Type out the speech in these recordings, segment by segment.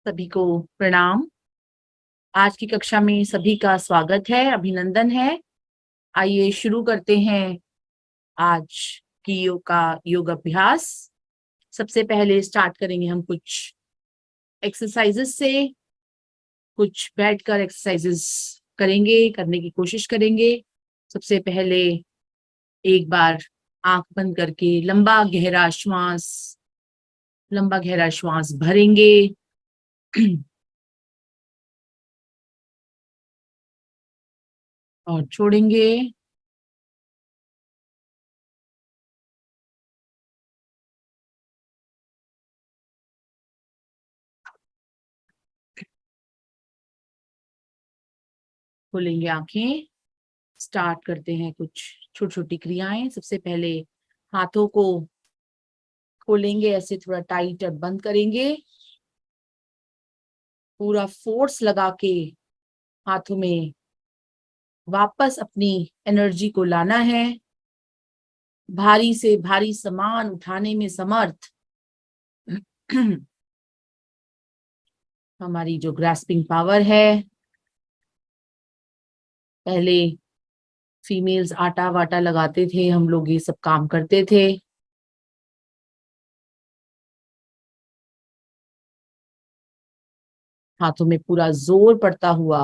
सभी को प्रणाम। आज की कक्षा में सभी का स्वागत है, अभिनंदन है। आइए शुरू करते हैं आज की योग अभ्यास। सबसे पहले स्टार्ट करेंगे हम कुछ एक्सरसाइजेस से। कुछ बैठकर एक्सरसाइजेस करने की कोशिश करेंगे। सबसे पहले एक बार आंख बंद करके लंबा गहरा श्वास भरेंगे और छोड़ेंगे। खोलेंगे आंखें। स्टार्ट करते हैं कुछ छोटी छोटी क्रियाएं। सबसे पहले हाथों को खोलेंगे, ऐसे थोड़ा टाइट और बंद करेंगे। पूरा फोर्स लगा के हाथों में वापस अपनी एनर्जी को लाना है। भारी से भारी सामान उठाने में समर्थ हमारी जो ग्रास्पिंग पावर है। पहले फीमेल्स आटा वाटा लगाते थे, हम लोग ये सब काम करते थे। हाथों में पूरा जोर पड़ता हुआ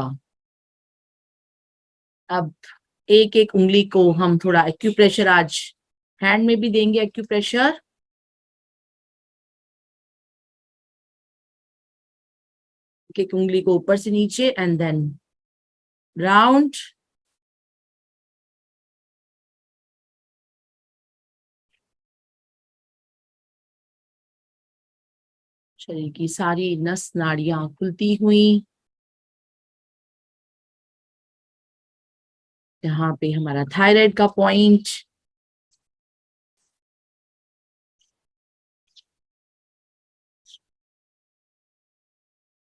अब एक एक उंगली को हम थोड़ा एक्यूप्रेशर आज हैंड में भी देंगे। एक्यूप्रेशर एक एक उंगली को ऊपर से नीचे एंड देन राउंड। शरीर की सारी नस नाड़ियां खुलती हुई। यहाँ पे हमारा थायराइड का पॉइंट।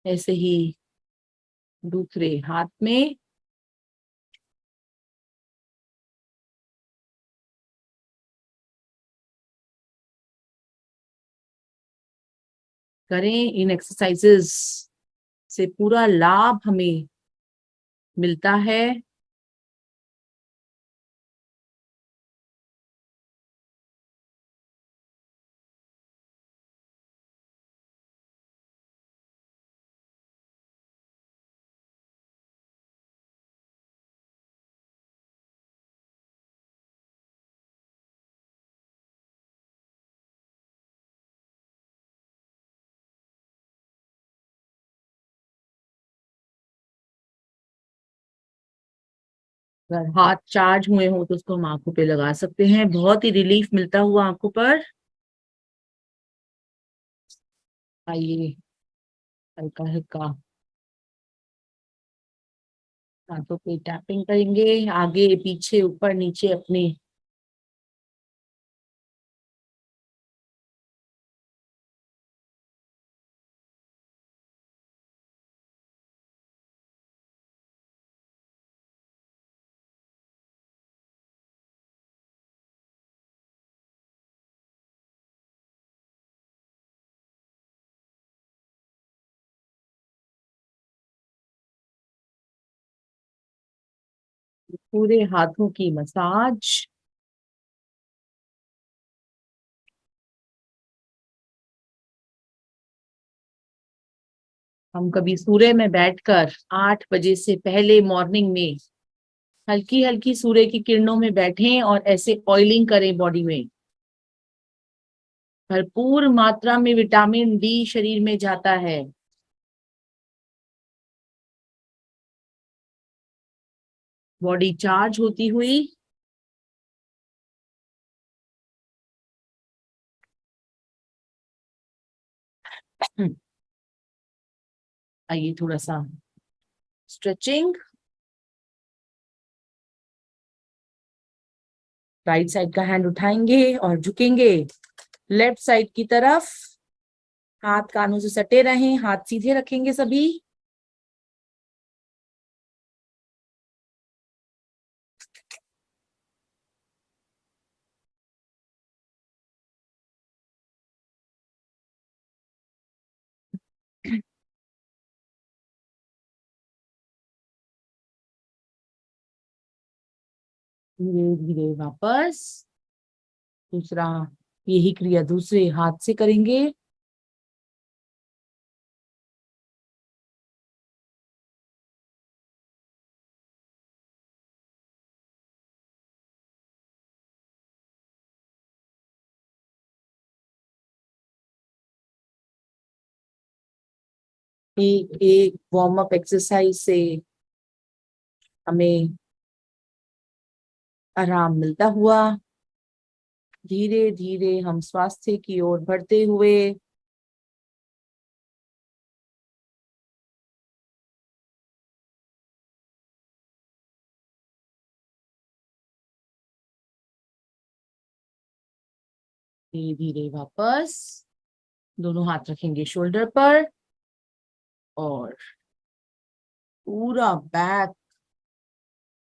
ऐसे ही दूसरे हाथ में करें। इन एक्सरसाइजेस से पूरा लाभ हमें मिलता है। अगर हाथ चार्ज हुए हो तो उसको हम आंखों पे लगा सकते हैं, बहुत ही रिलीफ मिलता हुआ आंखों पर। आइए हल्का हल्का हाथों पे टैपिंग करेंगे, आगे पीछे ऊपर नीचे अपने। पूरे हाथों की मसाज। हम कभी सूर्य में बैठकर 8 बजे से पहले मॉर्निंग में हल्की हल्की सूर्य की किरणों में बैठें और ऐसे ऑयलिंग करें बॉडी में। भरपूर मात्रा में विटामिन डी शरीर में जाता है। बॉडी चार्ज होती हुई। आइए थोड़ा सा स्ट्रेचिंग। राइट साइड का हैंड उठाएंगे और झुकेंगे लेफ्ट साइड की तरफ। हाथ कानों से सटे रहें, हाथ सीधे रखेंगे सभी। धीरे धीरे वापस। दूसरा, यही क्रिया दूसरे हाथ से करेंगे। एक एक वार्म अप एक्सरसाइज से हमें आराम मिलता हुआ धीरे धीरे हम स्वास्थ्य की ओर बढ़ते हुए धीरे धीरे वापस। दोनों हाथ रखेंगे शोल्डर पर और पूरा बैक,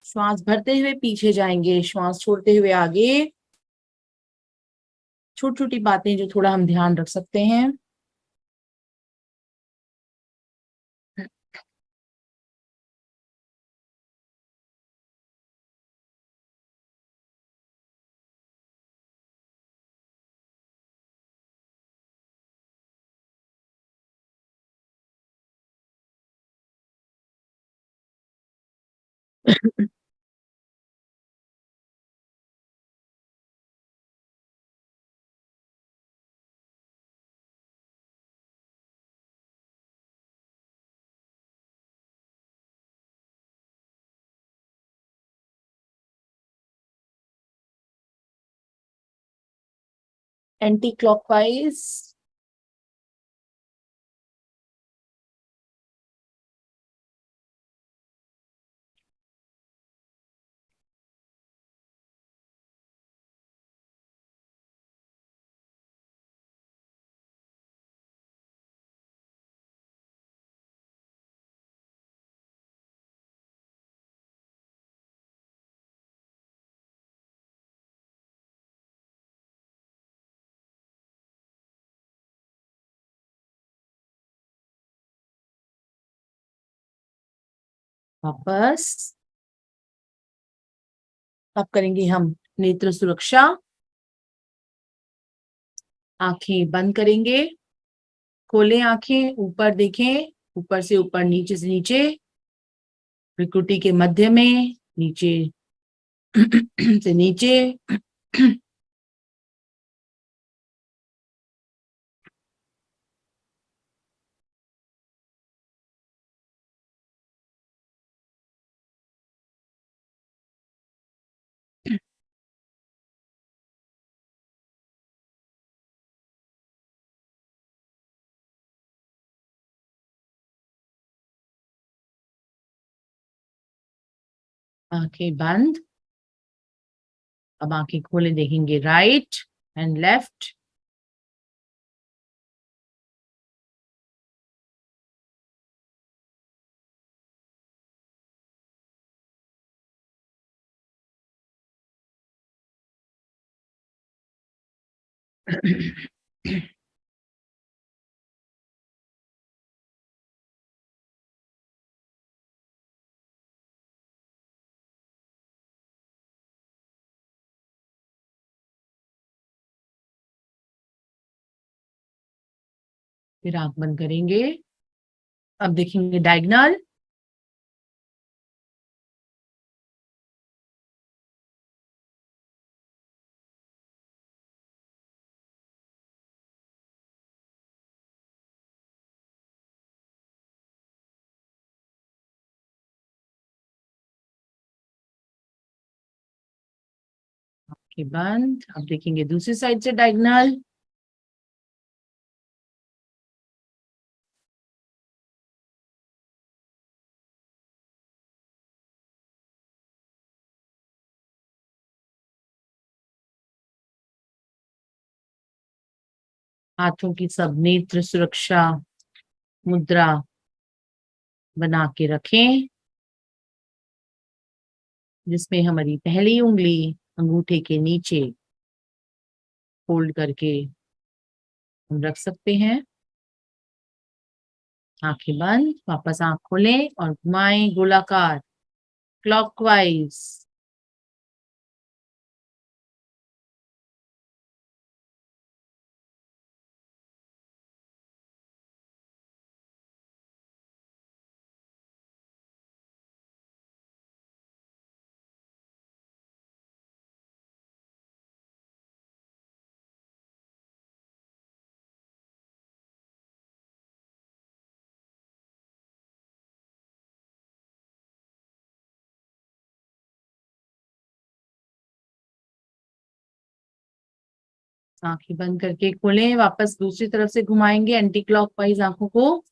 श्वास भरते हुए पीछे जाएंगे, श्वास छोड़ते हुए आगे। छोटी छोटी बातें जो थोड़ा हम ध्यान रख सकते हैं। Anti clockwise. वापस। अब करेंगे हम नेत्र सुरक्षा। आंखें बंद करेंगे, खोलें आंखें, ऊपर देखें, ऊपर से ऊपर, नीचे से नीचे, भ्रुकुटी के मध्य में, नीचे से नीचे। आंखें बंद। अब आंखें खोले, देखेंगे राइट एंड लेफ्ट। फिर आंख बंद करेंगे। अब देखेंगे डायगोनल। आंखें बंद। अब देखेंगे दूसरी साइड से डायगोनल। हाथों की सब नेत्र सुरक्षा मुद्रा बना के रखें, जिसमें हमारी पहली उंगली अंगूठे के नीचे फोल्ड करके हम रख सकते हैं। आंखें बंद, वापस आंख खोलें और घुमाएं गोलाकार, क्लॉकवाइज। आंखें बंद करके खोलें, वापस दूसरी तरफ से घुमाएंगे एंटी क्लॉकवाइज आंखों को।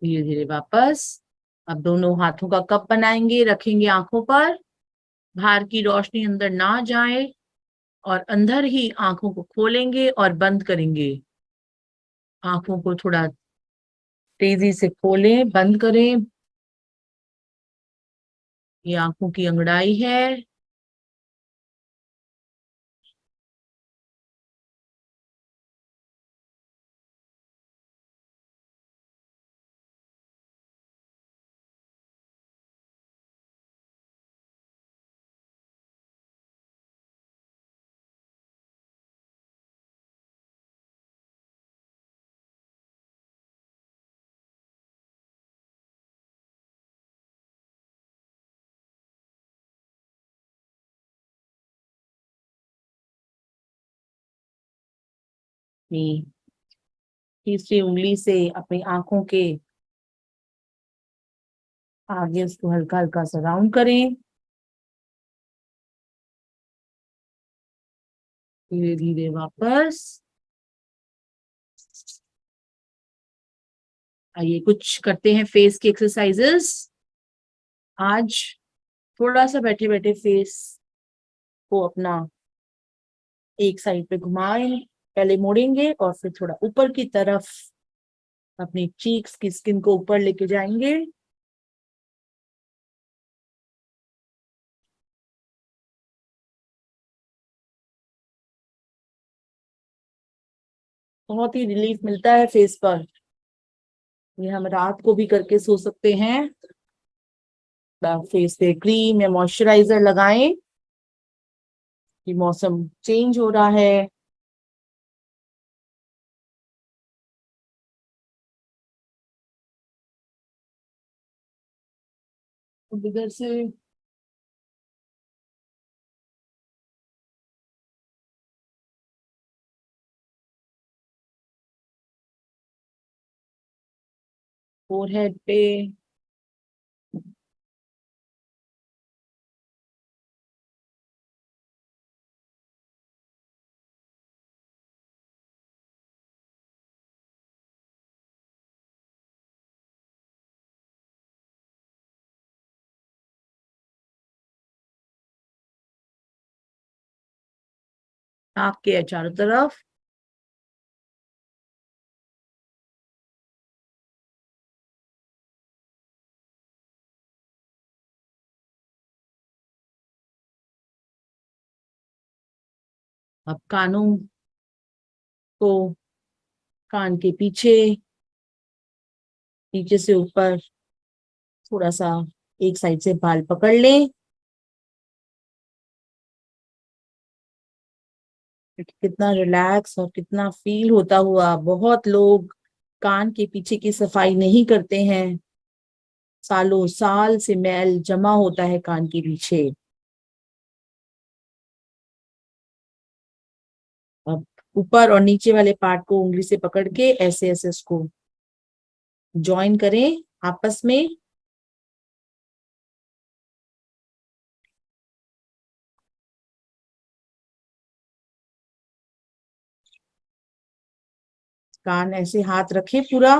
धीरे धीरे वापस। अब दोनों हाथों का कप बनाएंगे, रखेंगे आंखों पर, बाहर की रोशनी अंदर ना जाए, और अंदर ही आंखों को खोलेंगे और बंद करेंगे। आंखों को थोड़ा तेजी से खोलें, बंद करें। ये आंखों की अंगड़ाई है। अपनी तीसरी उंगली से अपनी आंखों के आगे उसको हल्का हल्का सा राउंड करें। धीरे धीरे वापस। आइए कुछ करते हैं फेस की एक्सरसाइजेस। आज थोड़ा सा बैठे बैठे फेस को अपना एक साइड पे घुमाएं, पहले मोड़ेंगे और फिर थोड़ा ऊपर की तरफ अपनी चीक्स की स्किन को ऊपर लेके जाएंगे। बहुत ही रिलीफ मिलता है फेस पर। ये हम रात को भी करके सो सकते हैं। फेस पे क्रीम या मॉइस्चराइजर लगाएं कि मौसम चेंज हो रहा है। इधर से फोरहेड पे, नाक के चारों तरफ। अब कानों को, कान के पीछे, नीचे से ऊपर थोड़ा सा एक साइड से बाल पकड़ लें। कितना रिलैक्स और कितना फील होता हुआ। बहुत लोग कान के पीछे की सफाई नहीं करते हैं। सालों साल से मैल जमा होता है कान के पीछे। अब ऊपर और नीचे वाले पार्ट को उंगली से पकड़ के ऐसे ऐसे उसको ज्वाइन करें आपस में। कान ऐसे हाथ रखें पूरा।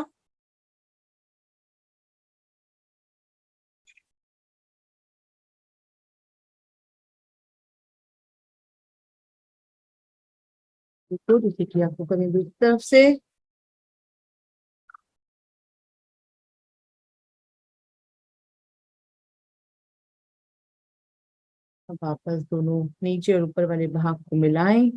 तो जैसे कि आपको करें दूसरी तरफ से। अब वापस दोनों नीचे और ऊपर वाले भाग को मिलाएं।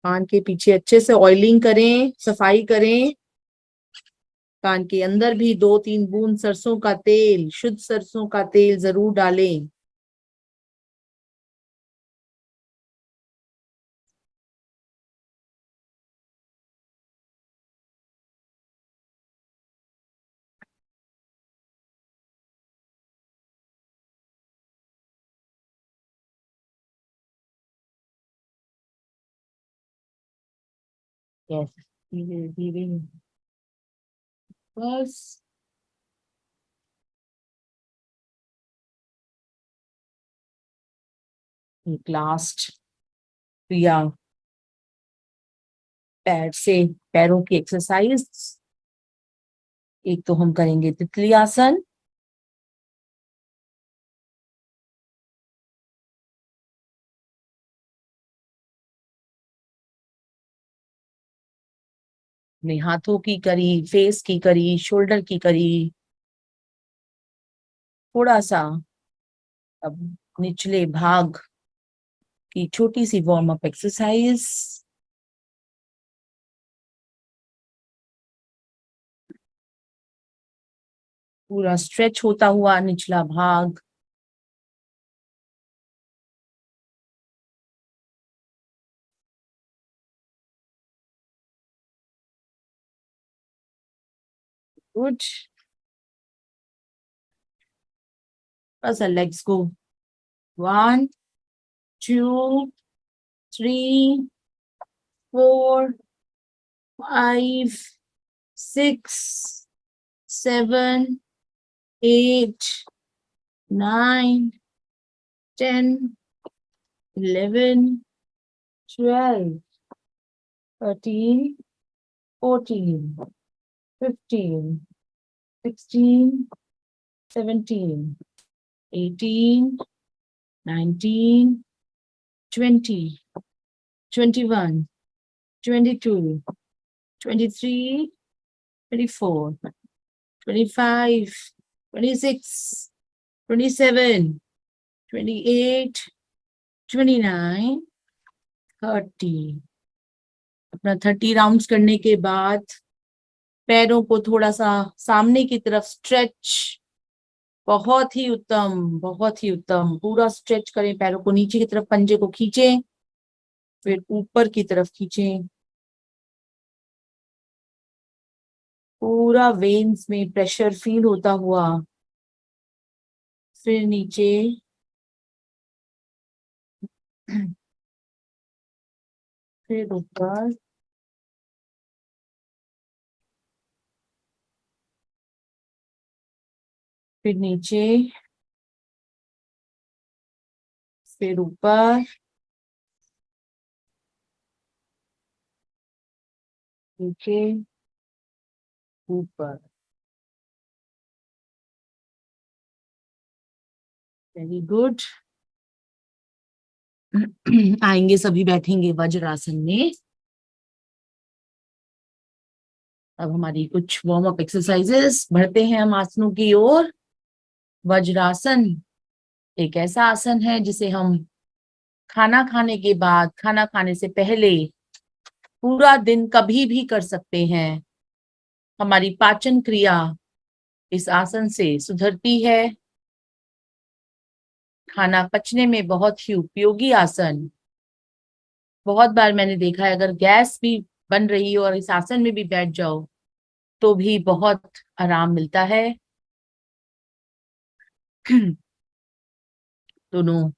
कान के पीछे अच्छे से ऑयलिंग करें, सफाई करें। कान के अंदर भी 2-3 बूंद सरसों का तेल, शुद्ध सरसों का तेल जरूर डालें। यस, धीरे धीरे, बस। एक लास्ट क्रिया, पैर से पैरों की एक्सरसाइज। एक तो हम करेंगे तितली आसन, अपने हाथों की करी, फेस की करी, शोल्डर की करी। थोड़ा सा अब निचले भाग की छोटी सी वार्म अप एक्सरसाइज। पूरा स्ट्रेच होता हुआ निचला भाग। गुड। बस लेग्स को 1 2 3 4 5 6 7 8 9 10 11 12 13 14 15 16 17 18 19 20 21 22 23 24 25 26 27 28 29 30। अपना 30 राउंड्स करने के बाद पैरों को थोड़ा सा सामने की तरफ स्ट्रेच। बहुत ही उत्तम, बहुत ही उत्तम। पूरा स्ट्रेच करें पैरों को, नीचे की तरफ पंजे को खींचें, फिर ऊपर की तरफ खींचें। पूरा वेन्स में प्रेशर फील होता हुआ, फिर नीचे, फिर ऊपर, फिर नीचे, फिर ऊपर, नीचे, ऊपर। Very good. आएंगे, सभी बैठेंगे वज्रासन में। अब हमारी कुछ वार्म अप एक्सरसाइजेस, बढ़ते हैं हम आसनों की ओर। वज्रासन एक ऐसा आसन है जिसे हम खाना खाने के बाद, खाना खाने से पहले, पूरा दिन कभी भी कर सकते हैं। हमारी पाचन क्रिया इस आसन से सुधरती है। खाना पचने में बहुत ही उपयोगी आसन। बहुत बार मैंने देखा है, अगर गैस भी बन रही हो और इस आसन में भी बैठ जाओ तो भी बहुत आराम मिलता है। दोनों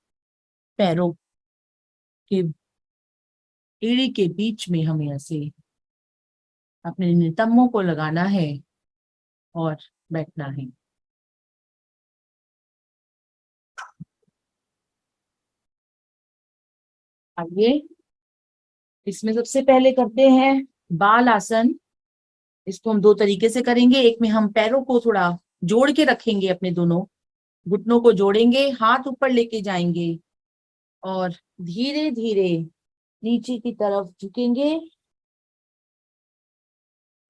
पैरों के एड़ी के बीच में हमें ऐसे अपने नितंबों को लगाना है और बैठना है। आइए, इसमें सबसे पहले करते हैं बाल आसन। इसको हम दो तरीके से करेंगे। एक में हम पैरों को थोड़ा जोड़ के रखेंगे, अपने दोनों घुटनों को जोड़ेंगे, हाथ ऊपर लेके जाएंगे और धीरे धीरे नीचे की तरफ झुकेंगे।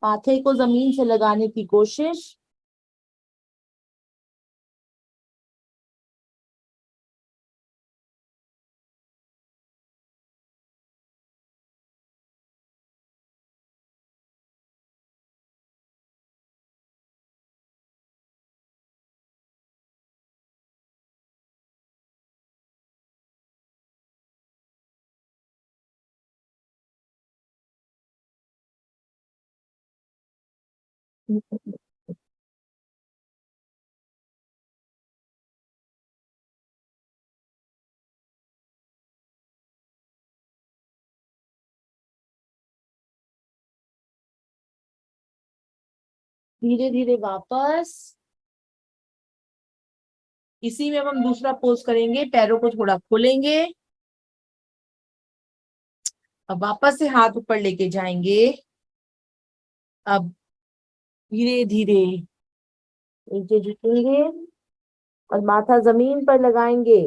माथे को जमीन से लगाने की कोशिश। धीरे धीरे वापस। इसी में अब हम दूसरा पोज करेंगे, पैरों को थोड़ा खोलेंगे। अब वापस से हाथ ऊपर लेके जाएंगे। अब धीरे धीरे नीचे झुकेंगे और माथा जमीन पर लगाएंगे।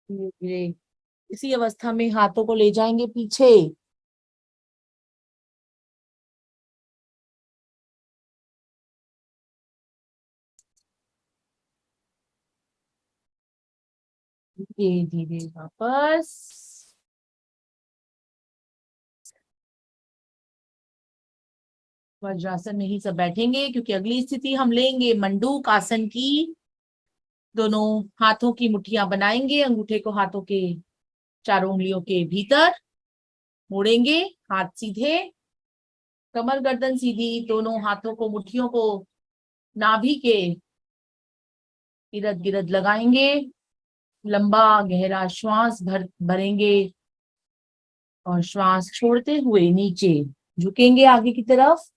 धीरे धीरे इसी अवस्था में हाथों को ले जाएंगे पीछे। धीरे धीरे वापस। वज्रासन में ही सब बैठेंगे, क्योंकि अगली स्थिति हम लेंगे मंडूक आसन की। दोनों हाथों की मुट्ठियां बनाएंगे, अंगूठे को हाथों के चारों उंगलियों के भीतर मोड़ेंगे, हाथ सीधे, कमर गर्दन सीधी, दोनों हाथों को मुट्ठियों को नाभि के इर्द गिर्द लगाएंगे। लंबा गहरा श्वास भरेंगे और श्वास छोड़ते हुए नीचे झुकेंगे आगे की तरफ।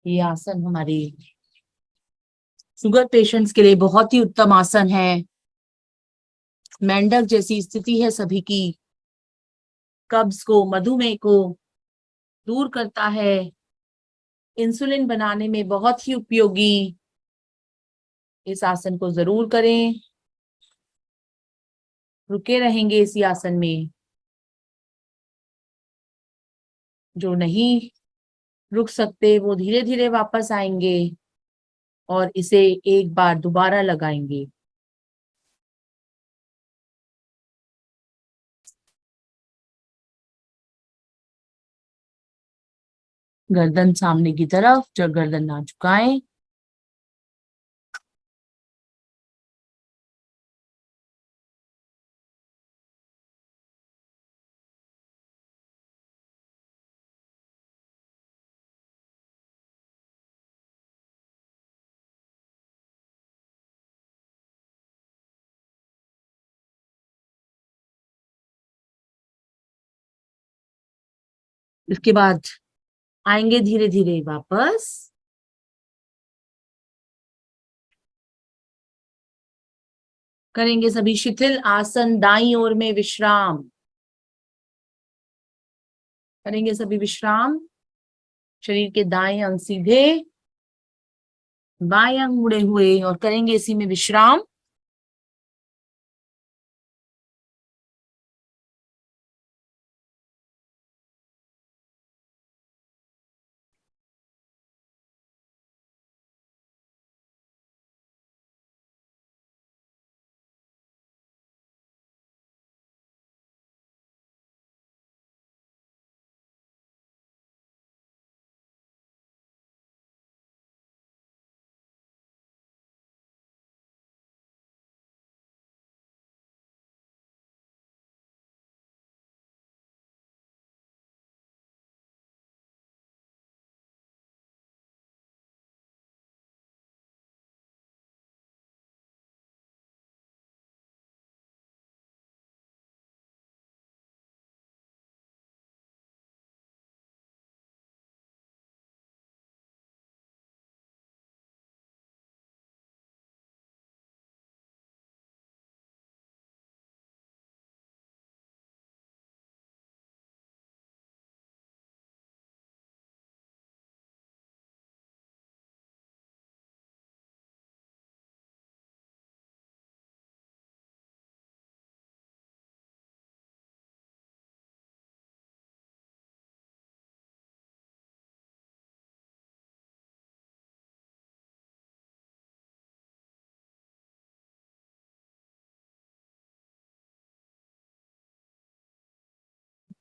ये आसन हमारे शुगर पेशेंट्स के लिए बहुत ही उत्तम आसन है। मेंढक जैसी स्थिति है सभी की, कब्ज को, मधुमेह को दूर करता है, इंसुलिन बनाने में बहुत ही उपयोगी। इस आसन को जरूर करें। रुके रहेंगे इसी आसन में। जो नहीं रुक सकते वो धीरे धीरे वापस आएंगे और इसे एक बार दोबारा लगाएंगे। गर्दन सामने की तरफ, जब गर्दन ना झुकाएं। इसके बाद आएंगे धीरे धीरे वापस। करेंगे सभी शिथिल आसन, दाईं ओर में विश्राम करेंगे सभी विश्राम। शरीर के दाएं अंग सीधे, बाएं अंग मुड़े हुए, और करेंगे इसी में विश्राम।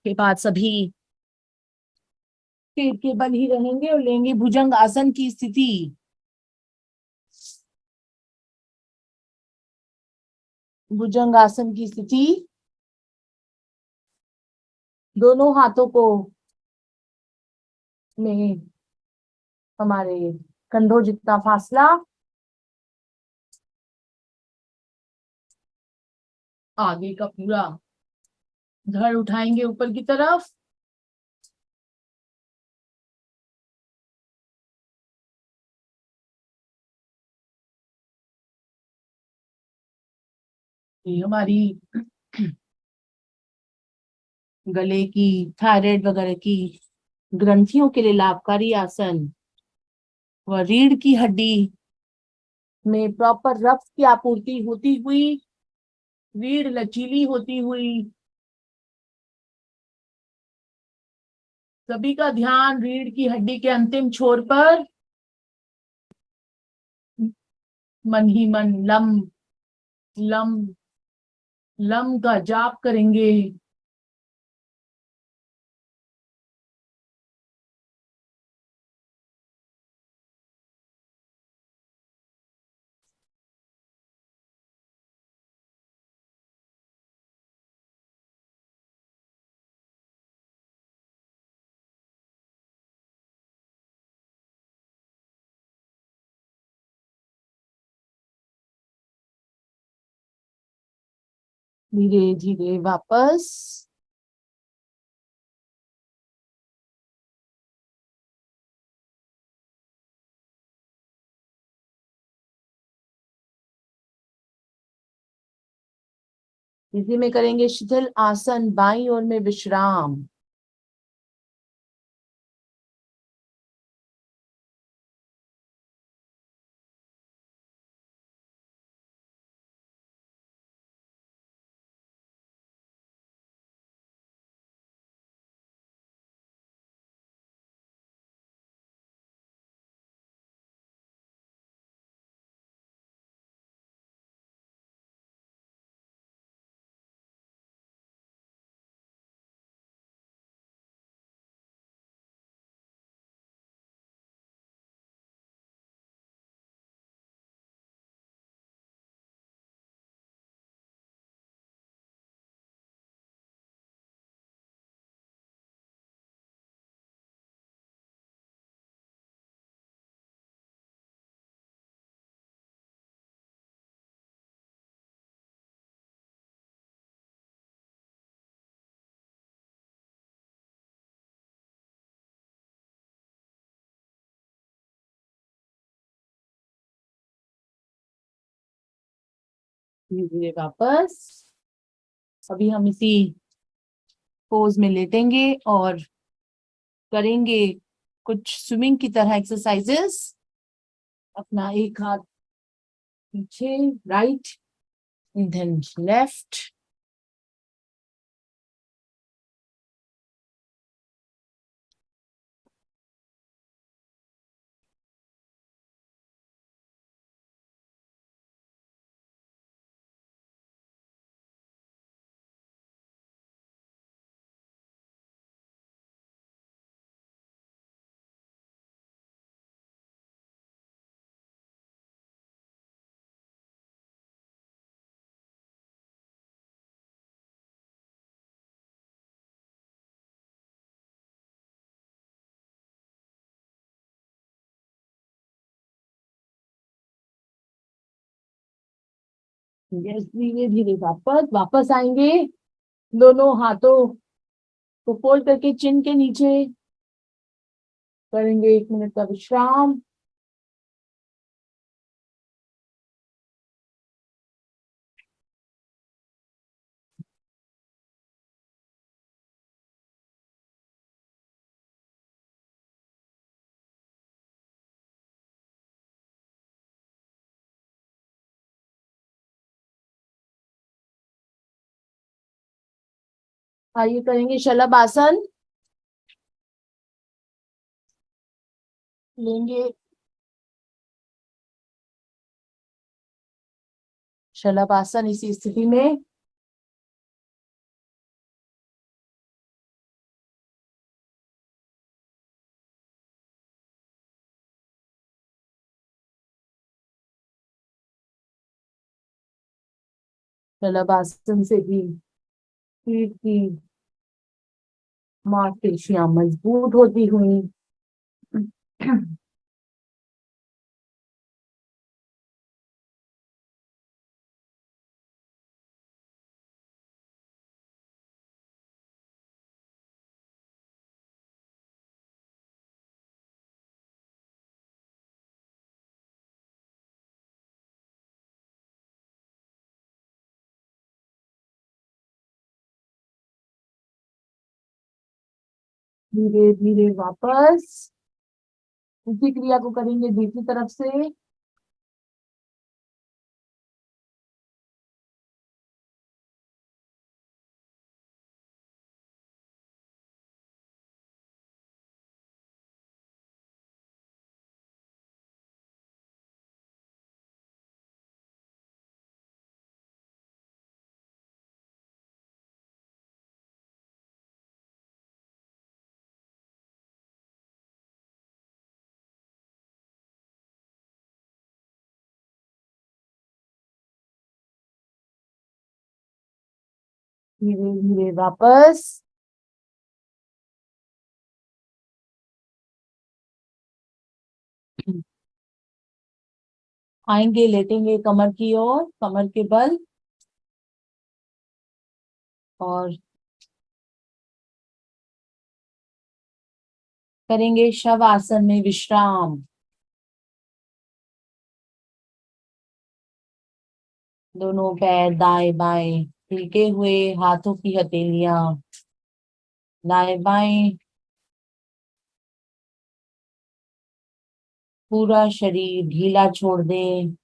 के बाद सभी पेट के बल ही रहेंगे और लेंगे भुजंग आसन की स्थिति। भुजंग आसन की स्थिति, दोनों हाथों को में हमारे कंधों जितना फासला, आगे का पूरा धड़ उठाएंगे ऊपर की तरफ। ये हमारी गले की, थायराइड वगैरह की ग्रंथियों के लिए लाभकारी आसन व रीढ़ की हड्डी में प्रॉपर रक्त की आपूर्ति होती हुई, रीढ़ लचीली होती हुई, सभी का ध्यान रीढ़ की हड्डी के अंतिम छोर पर। मन ही मन लम लम लम का जाप करेंगे। धीरे धीरे वापस। इसी में करेंगे शिथिल आसन, बाईं ओर में विश्राम। धीरे धीरे वापस। अभी हम इसी पोज में लेटेंगे और करेंगे कुछ स्विमिंग की तरह एक्सरसाइजेस। अपना एक हाथ पीछे, राइट, देन लेफ्ट। यस, धीरे धीरे वापस वापस आएंगे। दोनों हाथों को फोल्ड करके चिन के नीचे करेंगे 1 मिनट का विश्राम। आइए करेंगे शलभ आसन। लेंगे शलभ आसन। इसी स्थिति में शलभ आसन से भी पीठ की मांसपेशियां मजबूत होती हुई। धीरे धीरे वापस उसी क्रिया को करेंगे दूसरी तरफ से। धीरे धीरे वापस। आएंगे, लेटेंगे कमर की ओर, कमर के बल, और करेंगे शव आसन में विश्राम। दोनों पैर दाएं बाएं टिके हुए, हाथों की हथेलियां दाएं बाएं, पूरा शरीर ढीला छोड़ दें।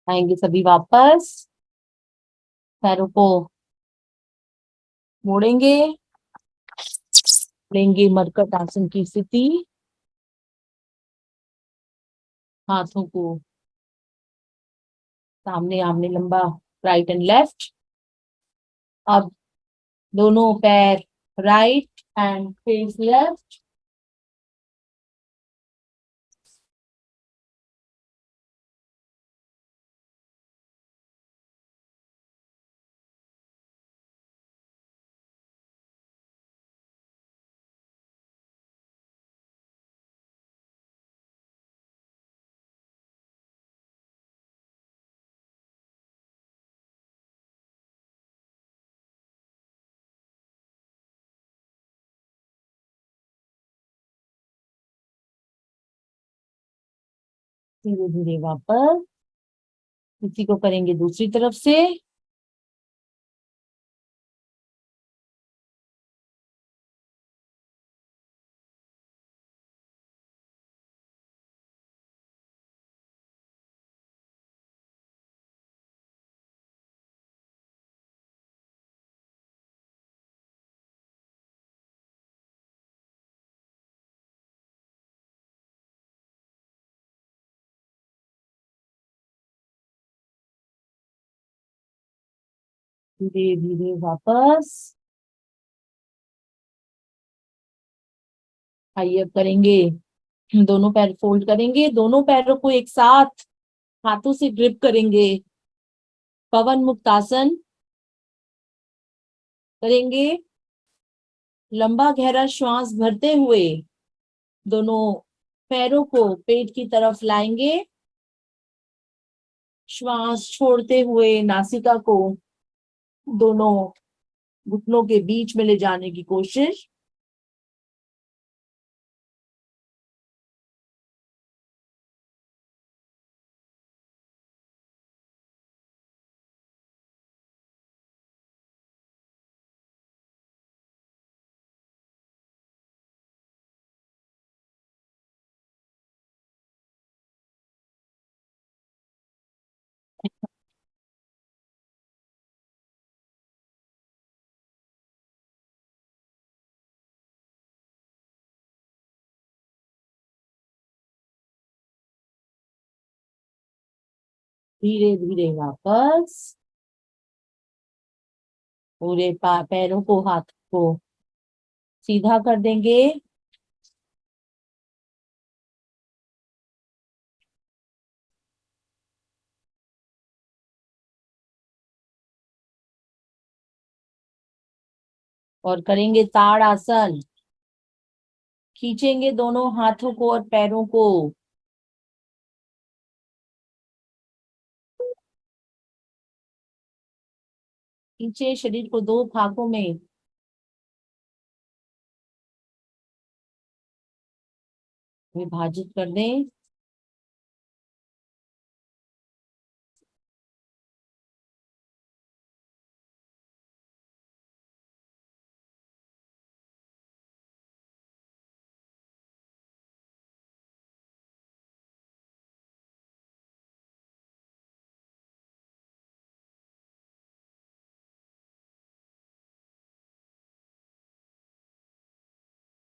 आएंगे सभी वापस, पैरों को मोड़ेंगे, लेंगे मरकट आसन की स्थिति, हाथों को सामने आमने लंबा, राइट एंड लेफ्ट। अब दोनों पैर राइट एंड फेस लेफ्ट। धीरे धीरे वापस, इसी को करेंगे दूसरी तरफ से। धीरे धीरे वापस। आइए अब करेंगे, दोनों पैर फोल्ड करेंगे, दोनों पैरों को एक साथ हाथों से ग्रिप करेंगे, पवन मुक्त आसन करेंगे। लंबा गहरा श्वास भरते हुए दोनों पैरों को पेट की तरफ लाएंगे, श्वास छोड़ते हुए नासिका को दोनों घुटनों के बीच में ले जाने की कोशिश। धीरे धीरे वापस, पूरे पैरों को, हाथ को सीधा कर देंगे। और करेंगे ताड़ आसन, खींचेंगे दोनों हाथों को और पैरों को, खींचे शरीर को दो भागों में, विभाजित कर दें।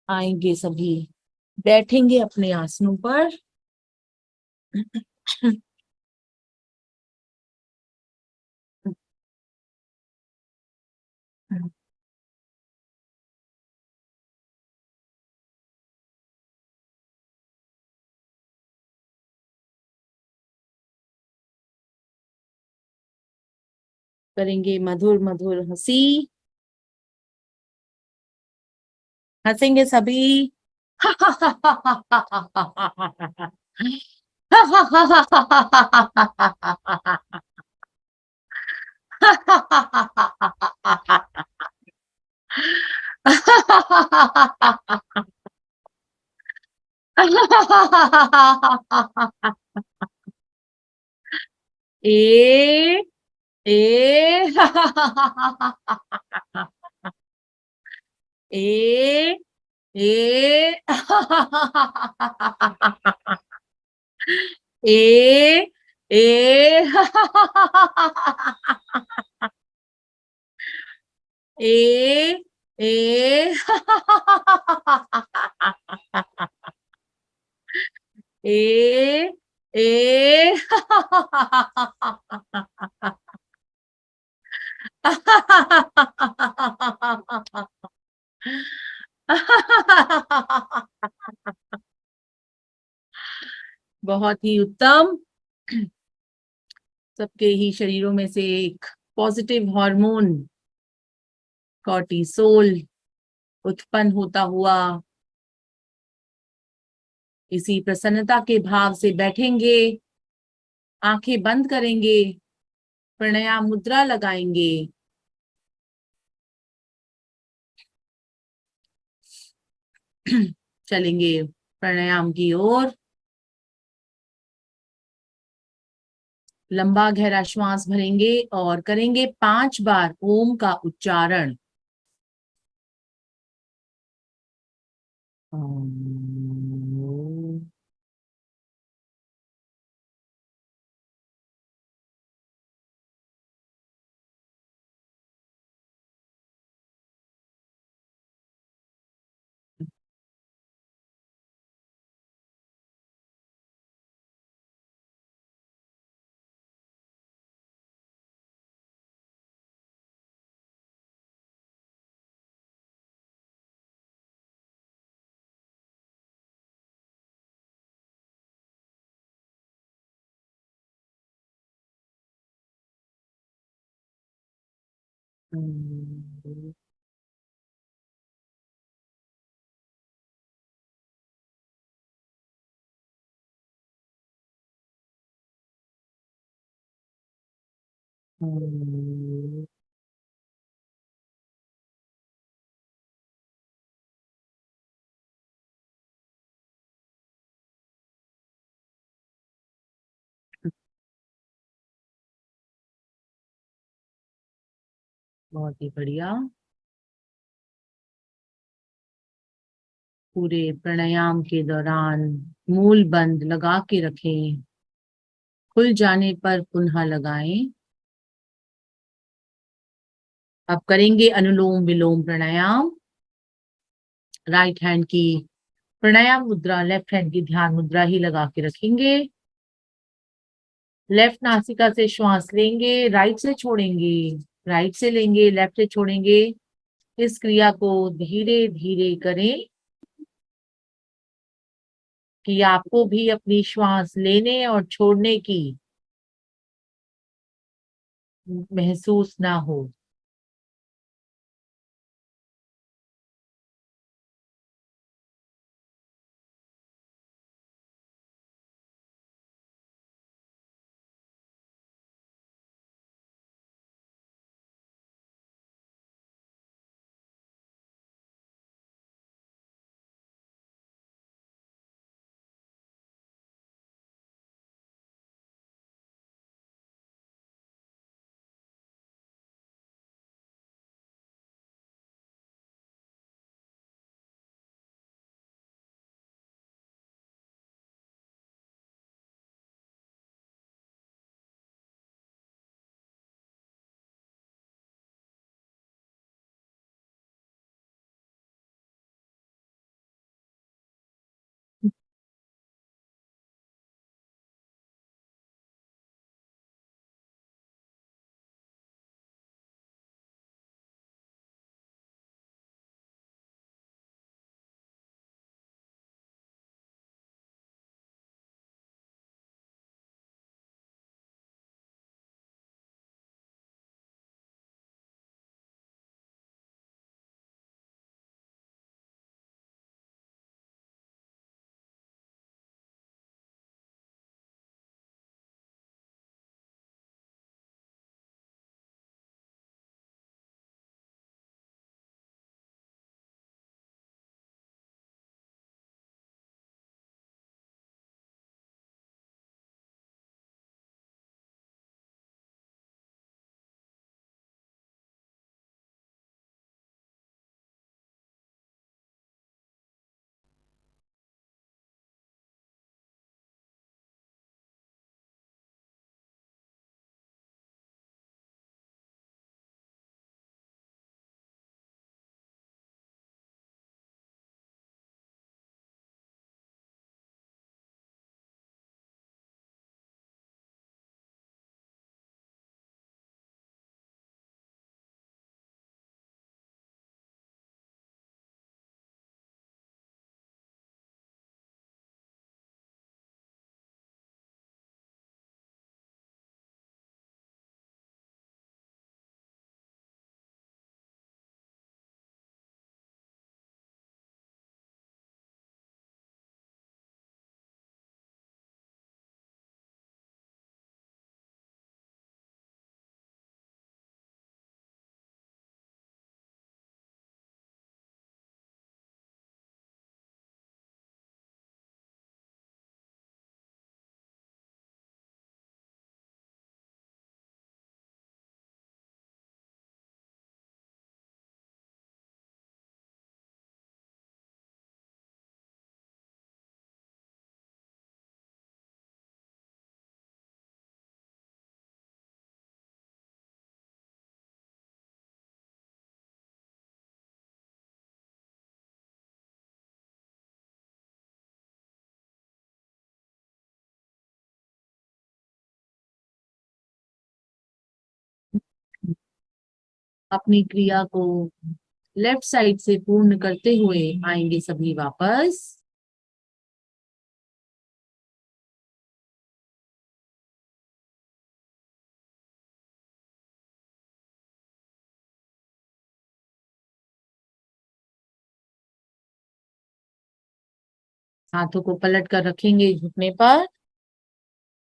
आएंगे सभी, बैठेंगे अपने आसनों पर। करेंगे मधुर मधुर हंसी, हंसेंगे सभी। ए ए ए ए ए ए ए ए ए ए बहुत ही उत्तम। सबके ही शरीरों में से एक पॉजिटिव हार्मोन कॉर्टिसोल उत्पन्न होता हुआ इसी प्रसन्नता के भाव से बैठेंगे, आंखें बंद करेंगे, प्राणायाम मुद्रा लगाएंगे। चलेंगे प्राणायाम की ओर। लंबा गहरा श्वास भरेंगे और करेंगे 5 बार ओम का उच्चारण। बहुत ही बढ़िया। पूरे प्राणायाम के दौरान मूल बंद लगा के रखें, खुल जाने पर पुनः लगाएं। अब करेंगे अनुलोम विलोम प्राणायाम। राइट हैंड की प्राणायाम मुद्रा लेफ्ट हैंड की ध्यान मुद्रा ही लगा के रखेंगे। लेफ्ट नासिका से श्वास लेंगे, राइट से छोड़ेंगे, राइट से लेंगे, लेफ्ट से छोड़ेंगे। इस क्रिया को धीरे धीरे करें कि आपको भी अपनी श्वास लेने और छोड़ने की महसूस ना हो। अपनी क्रिया को लेफ्ट साइड से पूर्ण करते हुए आएंगे सभी वापस। हाथों को पलट कर रखेंगे घुटने पर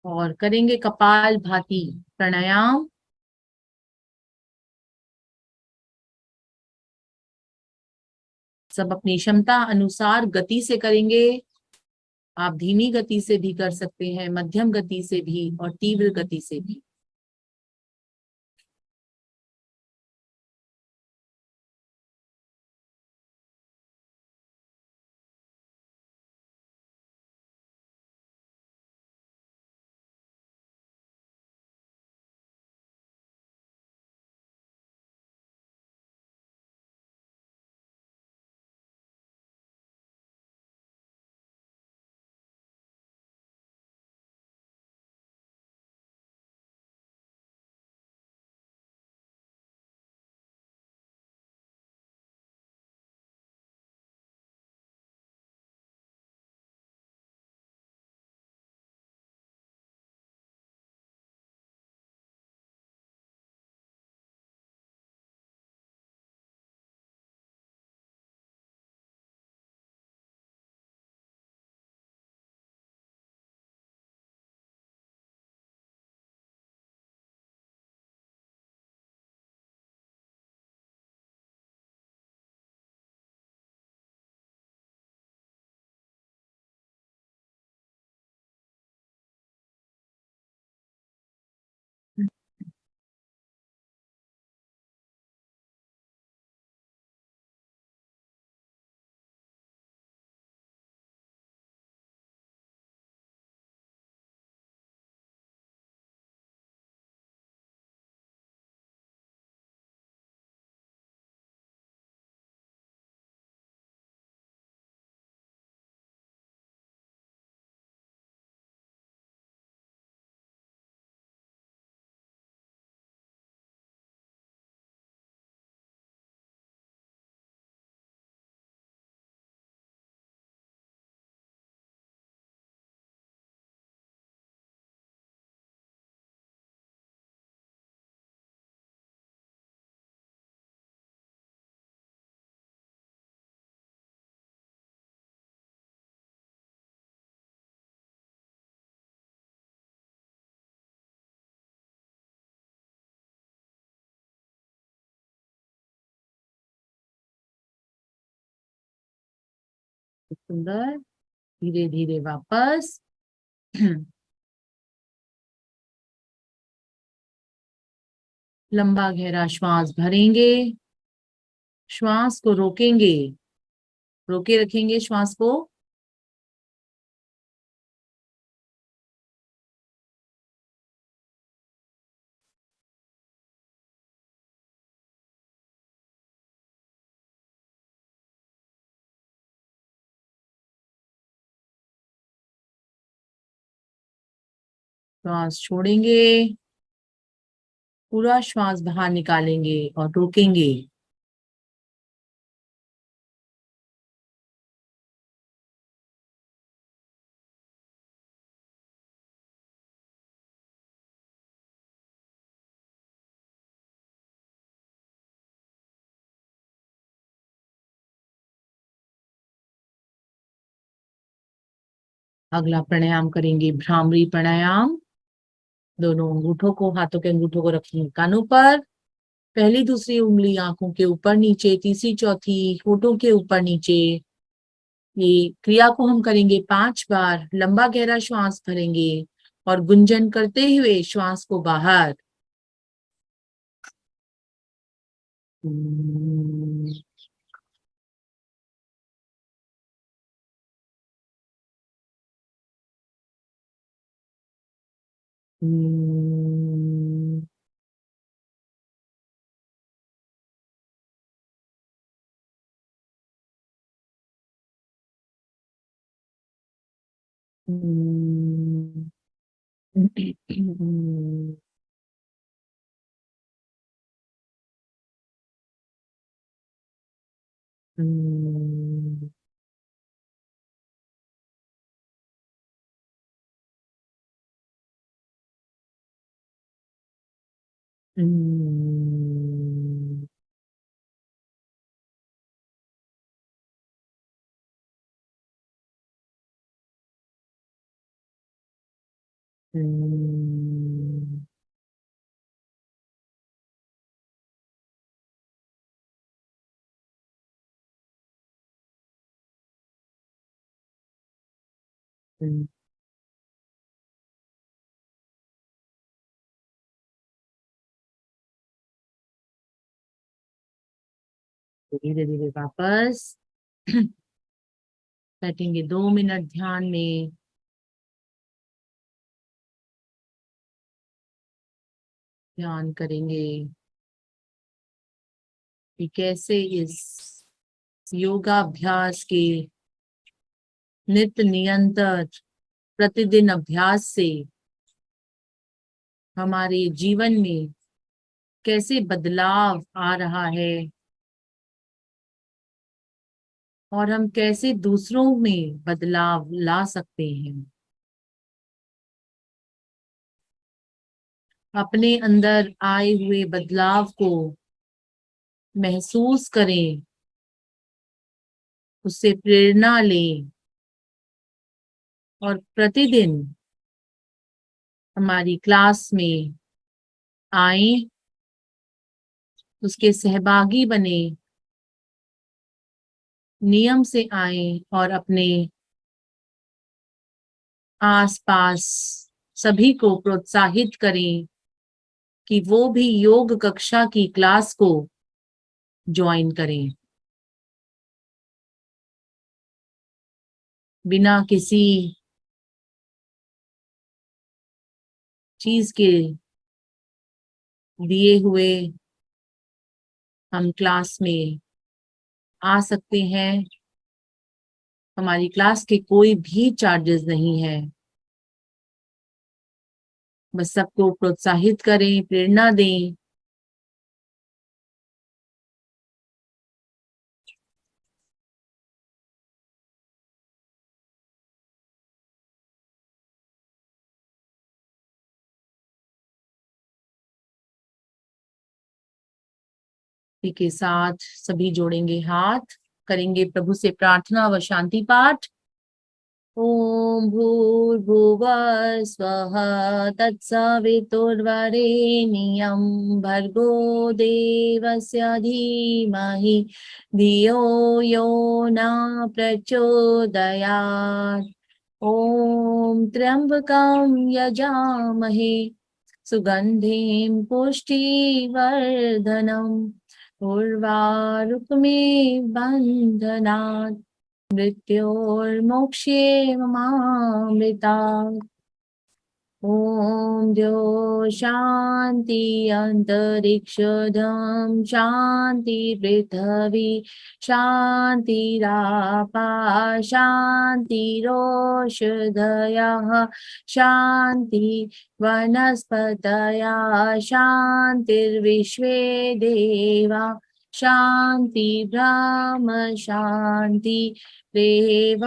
और करेंगे कपाल भाती प्राणायाम। सब अपनी क्षमता अनुसार गति से करेंगे। आप धीमी गति से भी कर सकते हैं, मध्यम गति से भी और तीव्र गति से भी। सुंदर। धीरे धीरे वापस। लंबा गहरा श्वास भरेंगे, श्वास को रोकेंगे, रोके रखेंगे श्वास को। श्वास छोड़ेंगे, पूरा श्वास बाहर निकालेंगे और रोकेंगे। अगला प्राणायाम करेंगे भ्रामरी प्राणायाम। दोनों अंगूठों को, हाथों के अंगूठों को रखेंगे कानों पर। पहली दूसरी उंगली आंखों के ऊपर नीचे, तीसरी चौथी होठों के ऊपर नीचे। ये क्रिया को हम करेंगे 5 बार। लंबा गहरा श्वास भरेंगे और गुंजन करते हुए श्वास को बाहर। हम्म, हम्म, हम्म, हम्म। धीरे धीरे वापस बैठेंगे, 2 मिनट ध्यान में ध्यान करेंगे कि कैसे इस योगाभ्यास के नित्य निरंतर प्रतिदिन अभ्यास से हमारे जीवन में कैसे बदलाव आ रहा है और हम कैसे दूसरों में बदलाव ला सकते हैं। अपने अंदर आए हुए बदलाव को महसूस करें, उससे प्रेरणा लें और प्रतिदिन हमारी क्लास में आए, उसके सहभागी बने, नियम से आए और अपने आसपास सभी को प्रोत्साहित करें कि वो भी योग कक्षा की क्लास को ज्वाइन करें, बिना किसी चीज के दिए हुए हम क्लास में आ सकते हैं। हमारी क्लास के कोई भी चार्जेस नहीं है, बस सबको प्रोत्साहित करें, प्रेरणा दें। इसी के साथ सभी जोड़ेंगे हाथ, करेंगे प्रभु से प्रार्थना व शांति पाठ। ओम भूर्भुवः स्वः तत्सवितुर्वरेण्यं भर्गो देवस्य धीमहि धियो यो न प्रचोदयात्। ओम त्र्यंबकं यजामहे सुगंधिं पुष्टिवर्धनम् उर्वारुकमे बन्धनात् मृत्योर्मोक्षे मामृतात्। ओम द्यो शांति अंतरिक्षधम शांति पृथ्वी शांतिरापा शांतिरोषधयः शांति वनस्पतयः शांतिर्विश्वे देवा शांति ब्रह्म शांति देव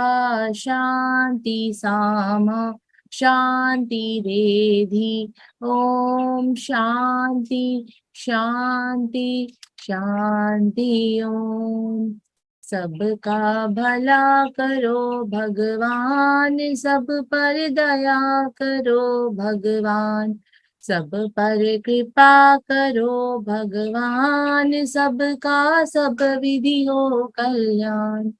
शांति सामा शांति रेधि। ओम शांति शांति शांति। ओम सबका भला करो भगवान, सब पर दया करो भगवान, सब पर कृपा करो भगवान, सबका सब विधि हो कल्याण।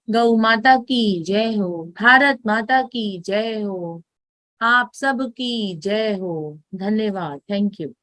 गौ माता की जय हो, भारत माता की जय हो, आप सबकी जय हो। धन्यवाद, थैंक यू।